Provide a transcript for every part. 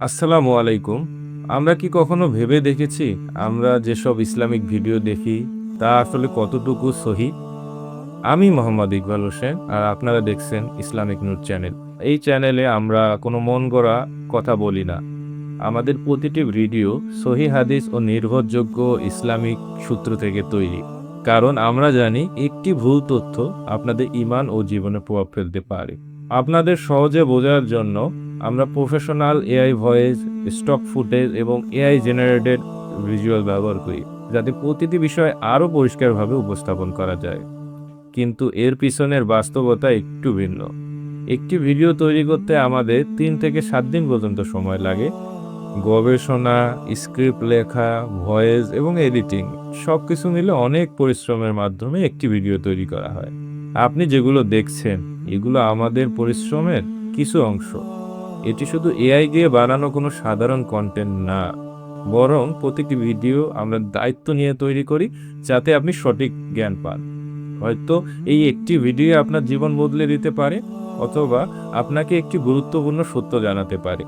আসসালামু আলাইকুম। আমরা কি কখনো ভেবে দেখেছি আমরা যেসব ইসলামিক ভিডিও দেখি তা আসলে কতটুকু সহি? আমি মোহাম্মদ ইকবাল হোসেন আর আপনারা দেখছেন ইসলামিক নূর চ্যানেল। এই চ্যানেলে আমরা কোনো মন গড়া কথা বলি না। আমাদের প্রতিটি ভিডিও সহি হাদিস ও নির্ভরযোগ্য ইসলামিক সূত্র থেকে তৈরি। কারণ আমরা জানি একটি ভুল তথ্য আপনাদের ঈমান ও জীবনে প্রভাব ফেলতে পারে। আপনাদের সহজে বোঝার জন্য আমরা professional AI voice, stock footage এবং এআই জেনারেটেড ভিজুয়াল ব্যবহার করি, যাতে প্রতিটি বিষয় আরও পরিষ্কারভাবে উপস্থাপন করা যায়। কিন্তু এর পিছনের বাস্তবতা একটু ভিন্ন। একটি ভিডিও তৈরি করতে আমাদের 3 থেকে 7 দিন পর্যন্ত সময় লাগে। গবেষণা, স্ক্রিপ্ট লেখা, ভয়েস এবং এডিটিং সবকিছু মিলে অনেক পরিশ্রমের মাধ্যমে একটি ভিডিও তৈরি করা হয়। আপনি যেগুলো দেখছেন এগুলো আমাদের পরিশ্রমের কিছু অংশ। এটি শুধু এআই দিয়ে বানানো কোনো সাধারণ কন্টেন্ট না, বরং প্রতিটি ভিডিও আমরা দায়িত্ব নিয়ে তৈরি করি যাতে আপনি সঠিক জ্ঞান পান। হয়তো এই একটি ভিডিও আপনার জীবন বদলে দিতে পারে, অথবা আপনাকে একটি গুরুত্বপূর্ণ সত্য জানাতে পারে।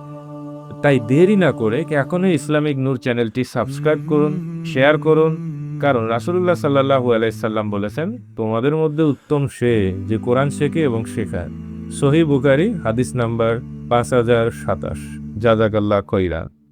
তাই দেরি না করে এখনই ইসলামিক নূর চ্যানেলটি সাবস্ক্রাইব করুন, শেয়ার করুন। কারণ রাসূলুল্লাহ সাল্লাল্লাহু আলাইহি সাল্লাম বলেছেন, তোমাদের মধ্যে উত্তম সে যে কোরআন শেখে এবং শেখায়। সহিহ বুখারী হাদিস নাম্বার 5027। জাযাকাল্লাহ খৈরা।